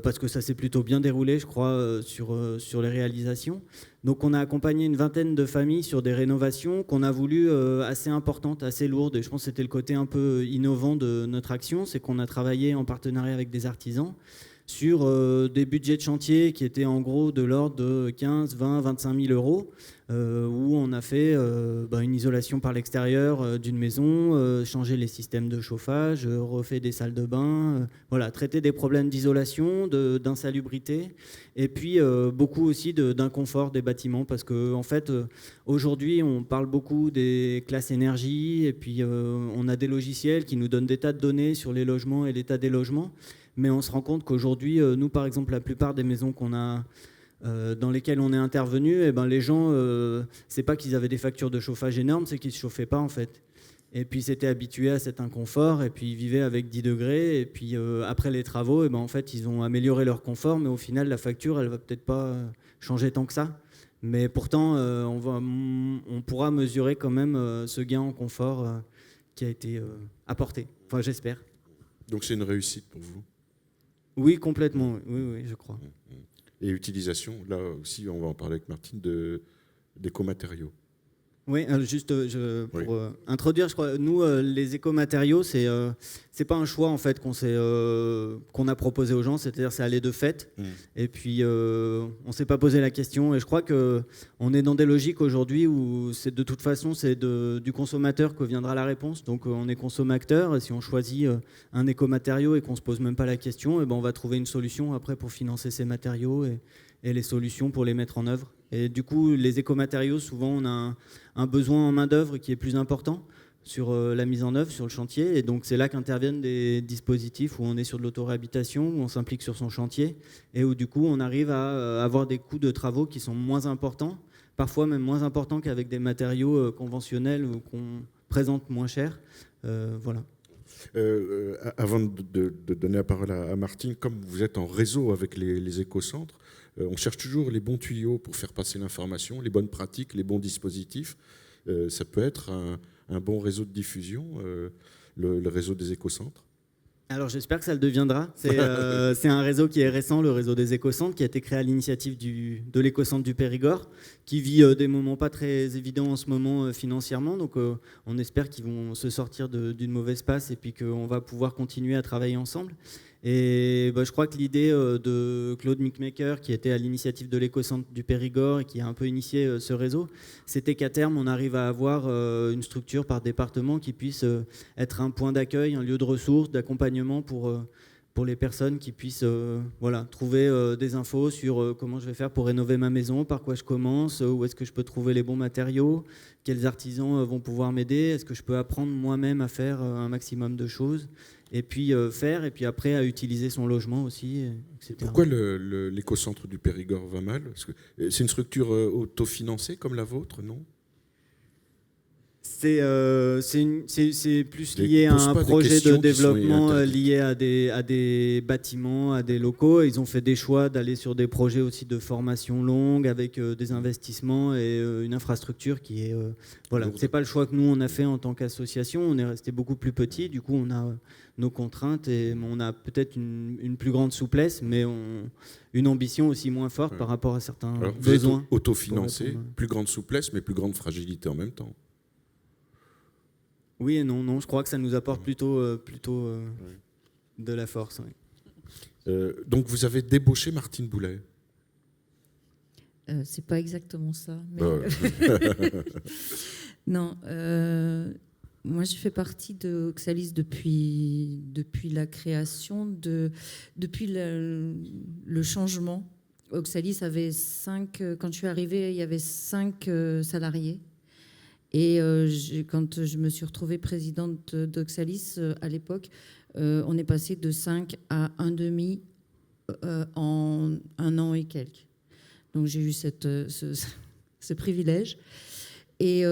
parce que ça s'est plutôt bien déroulé, je crois, sur les réalisations. Donc on a accompagné une vingtaine de familles sur des rénovations qu'on a voulu assez importantes, assez lourdes, et je pense que c'était le côté un peu innovant de notre action, c'est qu'on a travaillé en partenariat avec des artisans sur des budgets de chantier qui étaient en gros de l'ordre de 15, 20, 25 000 euros, où on a fait une isolation par l'extérieur d'une maison, changer les systèmes de chauffage, refait des salles de bain, voilà, traiter des problèmes d'isolation, d'insalubrité, et puis beaucoup aussi d'inconfort des bâtiments, parce qu'en fait, aujourd'hui, on parle beaucoup des classes énergie, et puis on a des logiciels qui nous donnent des tas de données sur les logements et l'état des logements. Mais on se rend compte qu'aujourd'hui, nous, par exemple, la plupart des maisons qu'on a, dans lesquelles on est intervenu, les gens, c'est pas qu'ils avaient des factures de chauffage énormes, c'est qu'ils ne se chauffaient pas, en fait. Et puis, ils s'étaient habitués à cet inconfort, et puis ils vivaient avec 10 degrés. Et puis, après les travaux, en fait, ils ont amélioré leur confort, mais au final, la facture, elle va peut-être pas changer tant que ça. Mais pourtant, on pourra mesurer quand même ce gain en confort qui a été apporté. Enfin, j'espère. Donc c'est une réussite pour vous? Oui, complètement. Oui, je crois. Et utilisation, là aussi, on va en parler avec Martine, d'écomatériaux. Oui, juste pour introduire, je crois, nous, les écomatériaux, c'est pas un choix en fait qu'on a proposé aux gens, c'est-à-dire c'est allé de fait. Et puis on s'est pas posé la question. Et je crois que on est dans des logiques aujourd'hui où c'est de toute façon c'est du consommateur que viendra la réponse. Donc on est consommateur. Et si on choisit un écomatériau et qu'on se pose même pas la question, et ben on va trouver une solution après pour financer ces matériaux et les solutions pour les mettre en œuvre. Et du coup, les écomatériaux, souvent, on a un besoin en main-d'œuvre qui est plus important sur la mise en œuvre, sur le chantier. Et donc, c'est là qu'interviennent des dispositifs où on est sur de l'autoréhabilitation, où on s'implique sur son chantier et où, du coup, on arrive à avoir des coûts de travaux qui sont moins importants, parfois même moins importants qu'avec des matériaux conventionnels ou qu'on présente moins cher. Voilà. Avant de donner la parole à Martine, comme vous êtes en réseau avec les écocentres, on cherche toujours les bons tuyaux pour faire passer l'information, les bonnes pratiques, les bons dispositifs. Ça peut être un bon réseau de diffusion, le réseau des écocentres. Alors j'espère que ça le deviendra. C'est un réseau qui est récent, le réseau des écocentres, qui a été créé à l'initiative de l'écocentre du Périgord, qui vit des moments pas très évidents en ce moment financièrement. Donc on espère qu'ils vont se sortir d'une mauvaise passe et puis qu'on va pouvoir continuer à travailler ensemble. Et je crois que l'idée de Claude Micmaker, qui était à l'initiative de l'écocentre du Périgord et qui a un peu initié ce réseau, c'était qu'à terme, on arrive à avoir une structure par département qui puisse être un point d'accueil, un lieu de ressources, d'accompagnement pour les personnes qui puissent trouver des infos sur comment je vais faire pour rénover ma maison, par quoi je commence, où est-ce que je peux trouver les bons matériaux, quels artisans vont pouvoir m'aider, est-ce que je peux apprendre moi-même à faire un maximum de choses. Et puis faire, et puis après à utiliser son logement aussi, etc. Pourquoi l'écocentre du Périgord va mal? Parce que c'est une structure autofinancée comme la vôtre, non? C'est plus lié à un projet de développement lié à des bâtiments, à des locaux. Ils ont fait des choix d'aller sur des projets aussi de formation longue avec des investissements et une infrastructure qui est... C'est pas le choix que nous on a fait en tant qu'association. On est resté beaucoup plus petit. Du coup, on a nos contraintes et on a peut-être une plus grande souplesse, mais une ambition aussi moins forte par rapport à certains besoins. Vous êtes autofinancé, plus grande souplesse, mais plus grande fragilité en même temps. Oui et non, je crois que ça nous apporte plutôt de la force. Oui. Donc vous avez débauché Martine Boulet. C'est pas exactement ça. Mais non, moi je fais partie de Oxalis depuis la création, depuis le changement. Oxalis avait 5, quand je suis arrivée, il y avait 5 salariés. Et quand je me suis retrouvée présidente d'Oxalis, à l'époque, on est passé de 5 à 1,5 en 1 an et quelques. Donc j'ai eu ce privilège. Et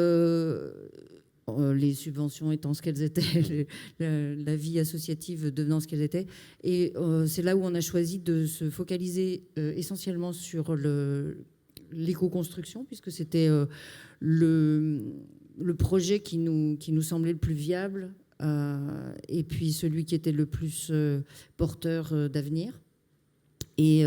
les subventions étant ce qu'elles étaient, la vie associative devenant ce qu'elles étaient. Et c'est là où on a choisi de se focaliser essentiellement sur l'éco-construction, puisque c'était le projet qui nous semblait le plus viable et puis celui qui était le plus porteur d'avenir. Et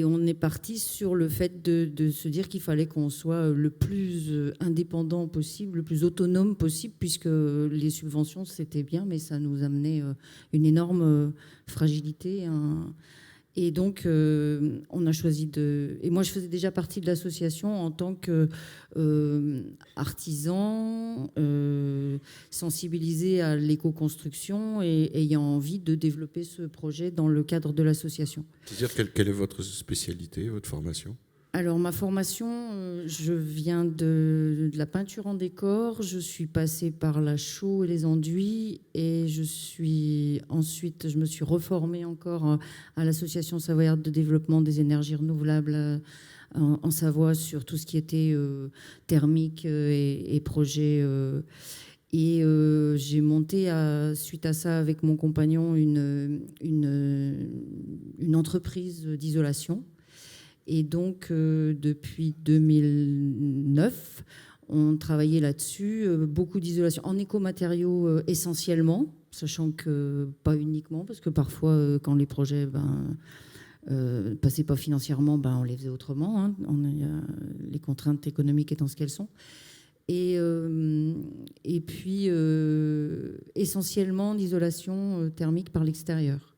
on est parti sur le fait de se dire qu'il fallait qu'on soit le plus indépendant possible, le plus autonome possible, puisque les subventions, c'était bien, mais ça nous amenait une énorme fragilité. Et donc, on a choisi de... Et moi, je faisais déjà partie de l'association en tant qu'artisan, sensibilisé à l'éco-construction et ayant envie de développer ce projet dans le cadre de l'association. C'est-à-dire, quelle est votre spécialité, votre formation ? Alors, ma formation, je viens de la peinture en décor. Je suis passée par la chaux et les enduits. Et ensuite, je me suis reformée encore à l'Association savoyarde de développement des énergies renouvelables en Savoie sur tout ce qui était thermique et projet. Et j'ai monté, suite à ça, avec mon compagnon, une entreprise d'isolation. Et donc, depuis 2009, on travaillait là-dessus, beaucoup d'isolation en écomatériaux essentiellement, sachant que pas uniquement, parce que parfois, quand les projets passaient pas financièrement, on les faisait autrement, hein. Les contraintes économiques étant ce qu'elles sont. Et puis, essentiellement d'isolation thermique par l'extérieur,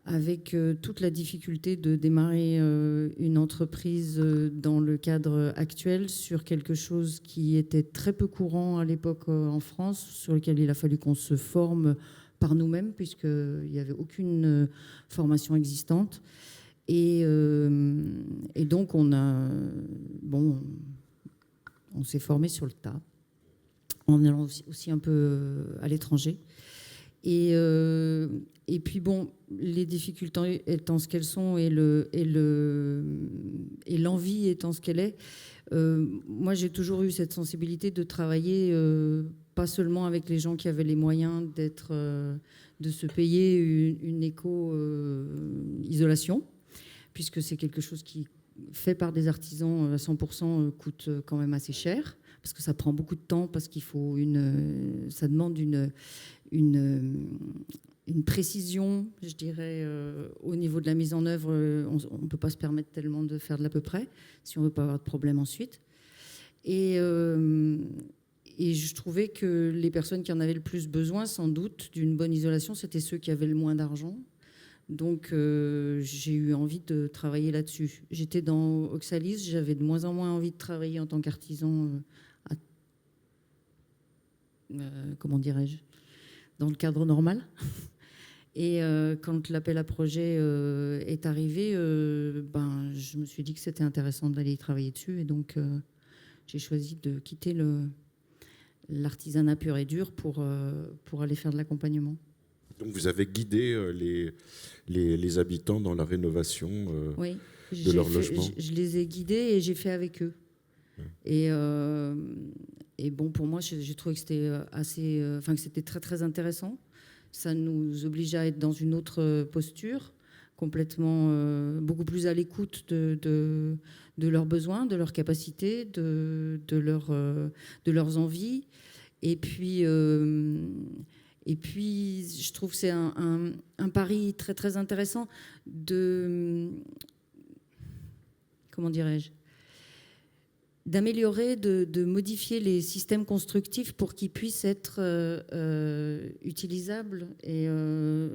avec toute la difficulté de démarrer une entreprise dans le cadre actuel sur quelque chose qui était très peu courant à l'époque en France, sur lequel il a fallu qu'on se forme par nous-mêmes, puisqu'il n'y avait aucune formation existante. Et donc, on s'est formé sur le tas, en allant aussi un peu à l'étranger. Et puis les difficultés étant ce qu'elles sont et l'envie étant ce qu'elle est, moi j'ai toujours eu cette sensibilité de travailler pas seulement avec les gens qui avaient les moyens de se payer une éco-isolation, puisque c'est quelque chose qui, fait par des artisans à 100%, coûte quand même assez cher, parce que ça prend beaucoup de temps, parce qu'il faut ça demande une précision, je dirais, au niveau de la mise en œuvre. On ne peut pas se permettre tellement de faire de l'à peu près, si on ne veut pas avoir de problème ensuite. Et je trouvais que les personnes qui en avaient le plus besoin, sans doute, d'une bonne isolation, c'était ceux qui avaient le moins d'argent. Donc, j'ai eu envie de travailler là-dessus. J'étais dans Oxalis, j'avais de moins en moins envie de travailler en tant qu'artisan, comment dirais-je, dans le cadre normal. Et quand l'appel à projet est arrivé, je me suis dit que c'était intéressant d'aller y travailler dessus. Et donc, j'ai choisi de quitter l'artisanat pur et dur pour aller faire de l'accompagnement. Donc vous avez guidé les habitants dans la rénovation oui, de leur logement. Je les ai guidés et j'ai fait avec eux. Ouais. Et pour moi, j'ai trouvé que c'était que c'était très très intéressant. Ça nous obligeait à être dans une autre posture, complètement beaucoup plus à l'écoute de leurs besoins, de leurs capacités, de leurs envies. Et puis, je trouve que c'est un pari très, très intéressant comment dirais-je, d'améliorer, de modifier les systèmes constructifs pour qu'ils puissent être utilisables et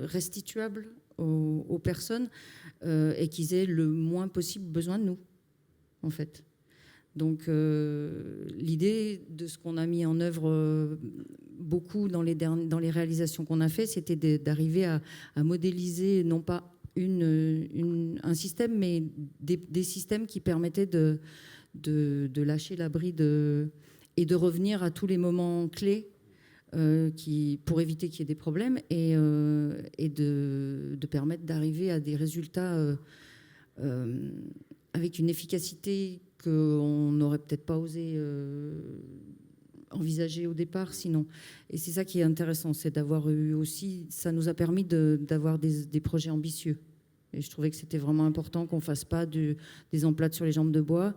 restituables aux personnes et qu'ils aient le moins possible besoin de nous, en fait. Donc, l'idée de ce qu'on a mis en œuvre beaucoup dans les réalisations qu'on a fait, c'était d'arriver à modéliser non pas un système, mais des systèmes qui permettaient de lâcher la bride et de revenir à tous les moments clés pour éviter qu'il y ait des problèmes et de permettre d'arriver à des résultats avec une efficacité qu'on n'aurait peut-être pas osé envisager au départ sinon. Et c'est ça qui est intéressant, c'est d'avoir eu aussi, ça nous a permis d'avoir des projets ambitieux. Et je trouvais que c'était vraiment important qu'on ne fasse pas des emplâtres sur les jambes de bois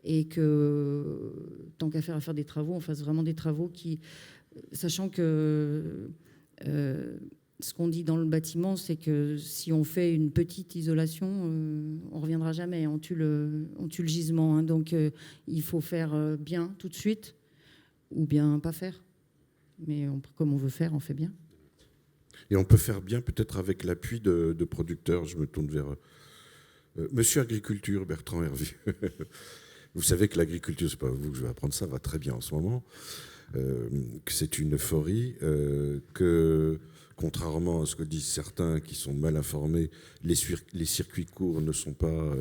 et que, tant qu'à faire des travaux, on fasse vraiment des travaux qui, sachant que ce qu'on dit dans le bâtiment, c'est que si on fait une petite isolation, on ne reviendra jamais, on tue le gisement. Hein. Donc il faut faire bien tout de suite ou bien pas faire. Mais comme on veut faire, on fait bien. Et on peut faire bien peut-être avec l'appui de producteurs. Je me tourne vers Monsieur Agriculture, Bertrand Hervieux. Vous savez que l'agriculture, c'est pas vous que je vais apprendre ça, va très bien en ce moment, que c'est une euphorie, que contrairement à ce que disent certains qui sont mal informés, les circuits courts ne sont pas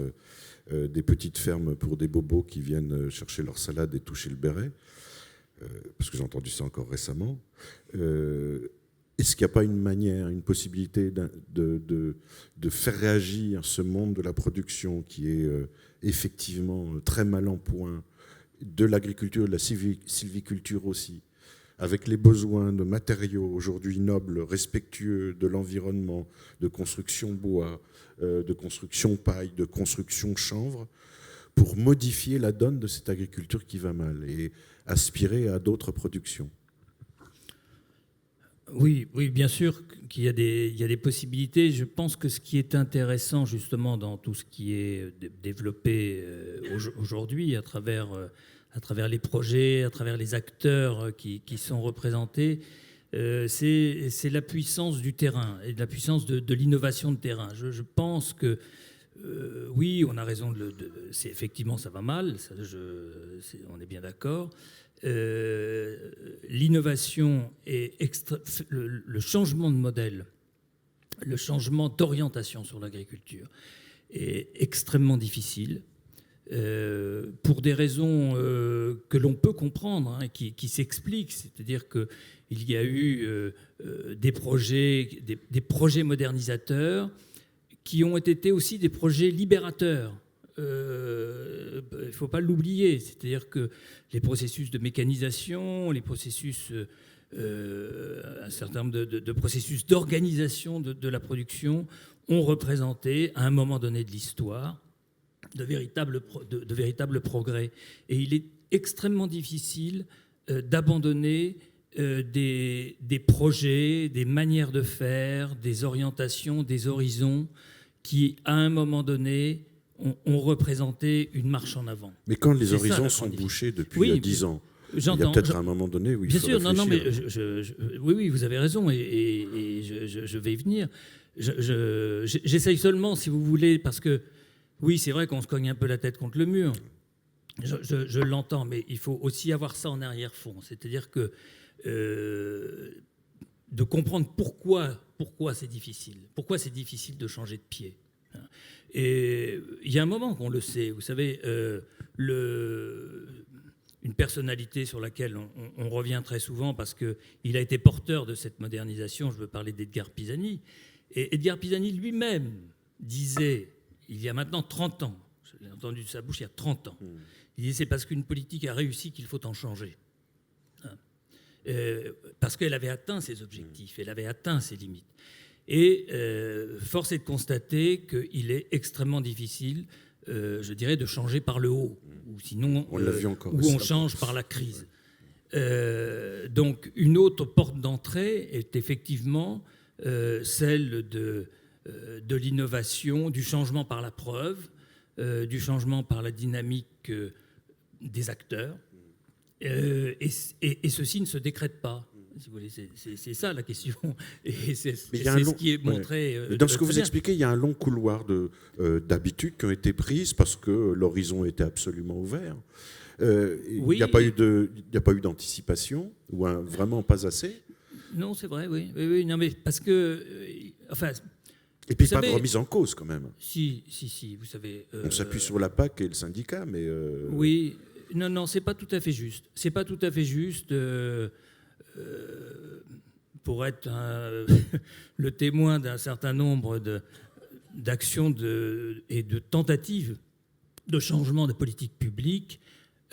des petites fermes pour des bobos qui viennent chercher leur salade et toucher le béret, parce que j'ai entendu ça encore récemment. Est-ce qu'il n'y a pas une manière, une possibilité de faire réagir ce monde de la production qui est effectivement très mal en point, de l'agriculture, de la sylviculture aussi, avec les besoins de matériaux aujourd'hui nobles, respectueux de l'environnement, de construction bois, de construction paille, de construction chanvre, pour modifier la donne de cette agriculture qui va mal et aspirer à d'autres productions? Oui, bien sûr qu'il y a des possibilités. Je pense que ce qui est intéressant justement dans tout ce qui est développé aujourd'hui à travers les projets, à travers les acteurs qui sont représentés, c'est la puissance du terrain et de la puissance de l'innovation de terrain. Je pense que oui, on a raison. Effectivement, ça va mal, on est bien d'accord. L'innovation et le changement de modèle, le changement d'orientation sur l'agriculture est extrêmement difficile pour des raisons que l'on peut comprendre, hein, qui s'expliquent. C'est-à-dire qu'il y a eu des projets modernisateurs qui ont été aussi des projets libérateurs. Il ne faut pas l'oublier. C'est-à-dire que les processus de mécanisation, les processus, un certain nombre de processus d'organisation de la production ont représenté, à un moment donné de l'histoire, de véritables progrès. Et il est extrêmement difficile d'abandonner des projets, des manières de faire, des orientations, des horizons qui, à un moment donné, ont représenté une marche en avant. Mais quand les horizons sont bouchés depuis 10 ans, il y a peut-être un moment donné où il faut réfléchir. Bien sûr, oui, vous avez raison, et je vais y venir. J'essaye seulement, si vous voulez, parce que, oui, c'est vrai qu'on se cogne un peu la tête contre le mur. Je l'entends, mais il faut aussi avoir ça en arrière-fond. C'est-à-dire que de comprendre pourquoi c'est difficile. Pourquoi c'est difficile de changer de pied. Et il y a un moment qu'on le sait. Vous savez, une personnalité sur laquelle on revient très souvent parce qu'il a été porteur de cette modernisation, je veux parler d'Edgar Pisani. Et Edgar Pisani lui-même disait, il y a maintenant 30 ans, je l'ai entendu de sa bouche il y a 30 ans, il disait c'est parce qu'une politique a réussi qu'il faut en changer. Parce qu'elle avait atteint ses objectifs, elle avait atteint ses limites. Et force est de constater qu'il est extrêmement difficile, je dirais, de changer par le haut, ou sinon on change par la crise. Donc une autre porte d'entrée est effectivement celle de l'innovation, du changement par la preuve, du changement par la dynamique des acteurs. Et ceci ne se décrète pas. Si vous voulez, c'est ça la question. Et c'est ce qui est montré. Dans ce que vous expliquez, il y a un long couloir d'habitudes qui ont été prises parce que l'horizon était absolument ouvert. Il n'y a pas eu d'anticipation, ou vraiment pas assez. Non, c'est vrai, oui. Non, mais parce que. Et puis pas de remise en cause, quand même. Si, vous savez. On s'appuie sur la PAC et le syndicat, mais. Oui. Non, c'est pas tout à fait juste. C'est pas tout à fait juste. Pour être le témoin d'un certain nombre d'actions et de tentatives de changement de politique publique,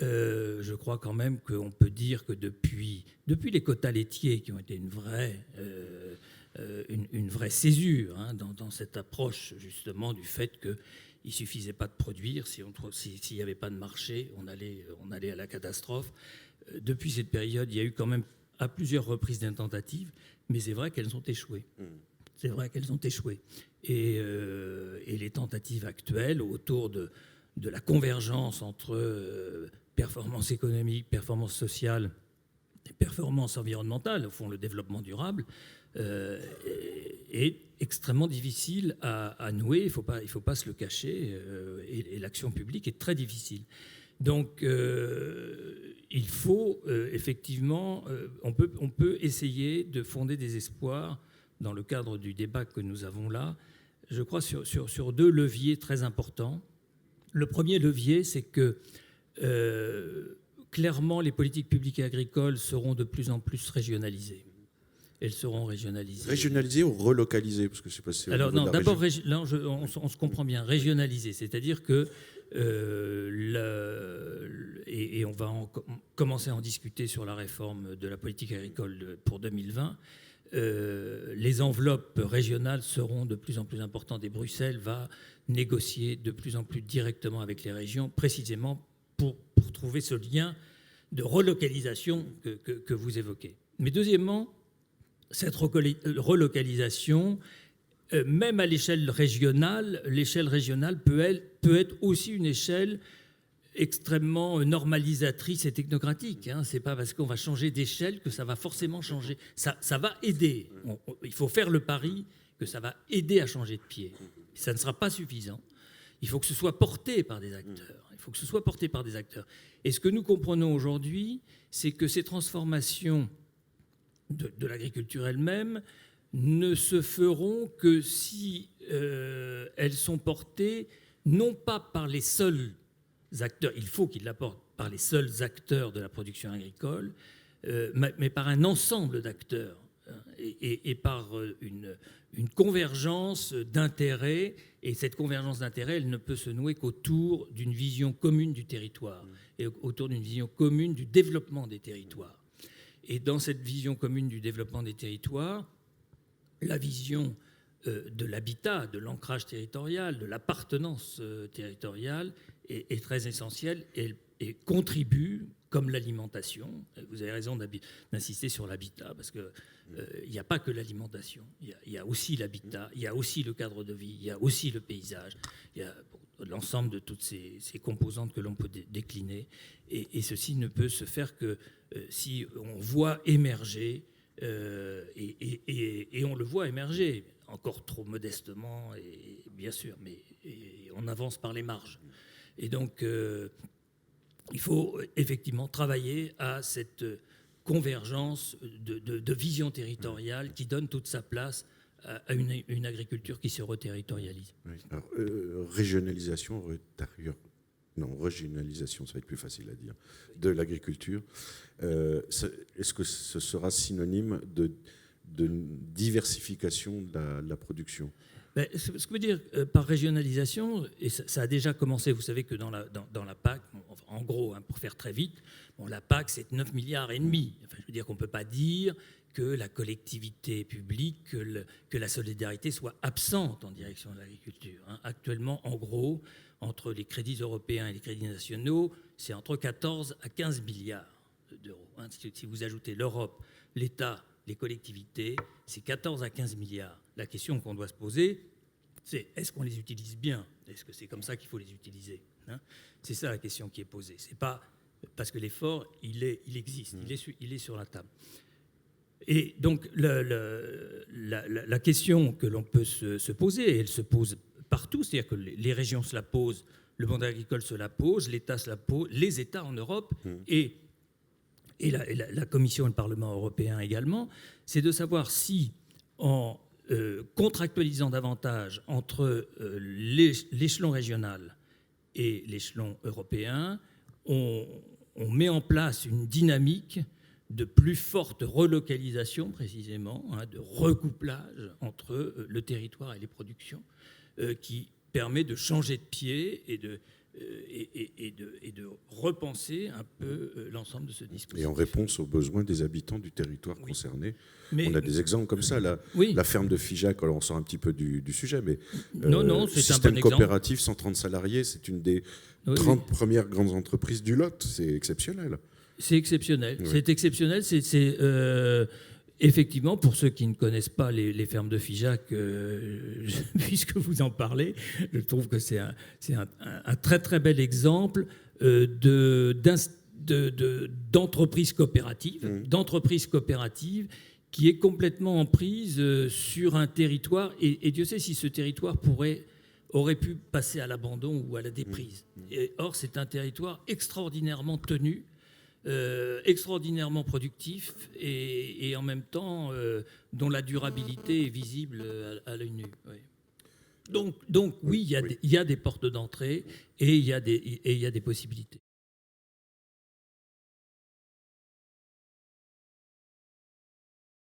je crois quand même qu'on peut dire que depuis les quotas laitiers qui ont été une vraie césure, hein, dans cette approche justement du fait qu'il ne suffisait pas de produire, s'il n'y avait pas de marché, on allait à la catastrophe. Depuis cette période, il y a eu quand même à plusieurs reprises des tentatives, mais c'est vrai qu'elles ont échoué. C'est vrai qu'elles ont échoué. Et les tentatives actuelles autour de la convergence entre performance économique, performance sociale et performance environnementale, au fond le développement durable, est extrêmement difficile à nouer. Il faut pas se le cacher. Et l'action publique est très difficile. Donc, il faut effectivement, on peut essayer de fonder des espoirs dans le cadre du débat que nous avons là, je crois, sur deux leviers très importants. Le premier levier, c'est que clairement, les politiques publiques et agricoles seront de plus en plus régionalisées. Elles seront régionalisées. Régionalisées ou relocalisées, parce que je sais pas si. Alors non, d'abord, on se comprend bien. Régionalisées, c'est-à-dire que et on va commencer à en discuter sur la réforme de la politique agricole pour 2020, les enveloppes régionales seront de plus en plus importantes et Bruxelles va négocier de plus en plus directement avec les régions, précisément pour trouver ce lien de relocalisation que vous évoquez. Mais deuxièmement, cette relocalisation, même à l'échelle régionale peut être aussi une échelle extrêmement normalisatrice et technocratique. Ce n'est pas parce qu'on va changer d'échelle que ça va forcément changer. Ça va aider. Il faut faire le pari que ça va aider à changer de pied. Ça ne sera pas suffisant. Il faut que ce soit porté par des acteurs. Et ce que nous comprenons aujourd'hui, c'est que ces transformations de l'agriculture elle-même ne se feront que si elles sont portées non pas par les seuls acteurs, il faut qu'ils la portent par les seuls acteurs de la production agricole, mais par un ensemble d'acteurs et par une convergence d'intérêts. Et cette convergence d'intérêts, elle ne peut se nouer qu'autour d'une vision commune du territoire et autour d'une vision commune du développement des territoires. Et dans cette vision commune du développement des territoires, la vision de l'habitat, de l'ancrage territorial, de l'appartenance territoriale est très essentielle et contribue, comme l'alimentation. Vous avez raison d'insister sur l'habitat, parce qu'il n'y a pas que l'alimentation. Il y a aussi l'habitat, il y a aussi le cadre de vie, il y a aussi le paysage, il y a l'ensemble de toutes ces composantes que l'on peut décliner. Et ceci ne peut se faire que si on voit émerger, et on le voit émerger, encore trop modestement, et bien sûr, mais on avance par les marges. Et donc, il faut effectivement travailler à cette convergence de vision territoriale qui donne toute sa place à une agriculture qui se reterritorialise. Oui. Alors, régionalisation, régionalisation, ça va être plus facile à dire, de l'agriculture. Est-ce que ce sera synonyme de diversification de la production ? Ce que veut dire par régionalisation, et ça a déjà commencé, vous savez que dans la PAC, en gros, pour faire très vite, la PAC c'est 9,5 milliards. Enfin, je veux dire qu'on ne peut pas dire que la collectivité publique, que la solidarité soit absente en direction de l'agriculture. Actuellement, en gros, entre les crédits européens et les crédits nationaux, c'est entre 14 à 15 milliards d'euros. Si vous ajoutez l'Europe, l'État, les collectivités, c'est 14 à 15 milliards. La question qu'on doit se poser, c'est est-ce qu'on les utilise bien ? Est-ce que c'est comme ça qu'il faut les utiliser ? C'est ça la question qui est posée. C'est pas parce que l'effort, il existe, il est sur la table. Et donc la question que l'on peut se poser, et elle se pose partout, c'est-à-dire que les régions se la posent, le monde agricole se la pose, l'État se la pose, les États en Europe et la Commission et le Parlement européen également, c'est de savoir si, en contractualisant davantage entre l'échelon régional et l'échelon européen, on met en place une dynamique de plus forte relocalisation, précisément, de recouplage entre le territoire et les productions, qui permet de changer de pied et de repenser un peu l'ensemble de ce dispositif. Et en réponse aux besoins des habitants du territoire concerné. On a des exemples comme ça. La ferme de Figeac, alors on sort un petit peu du sujet, mais c'est système un bon coopératif, 130 salariés, c'est une des 30 premières grandes entreprises du Lot. C'est exceptionnel. C'est exceptionnel. Oui. C'est exceptionnel. C'est effectivement, pour ceux qui ne connaissent pas les fermes de Figeac, puisque vous en parlez, je trouve que c'est un très très bel exemple d'entreprise coopérative qui est complètement en prise sur un territoire. Et Dieu sait si ce territoire aurait pu passer à l'abandon ou à la déprise. Or, c'est un territoire extraordinairement tenu, extraordinairement productif et en même temps dont la durabilité est visible à l'œil nu. Oui. Donc oui, il y a des portes d'entrée et il y a des possibilités.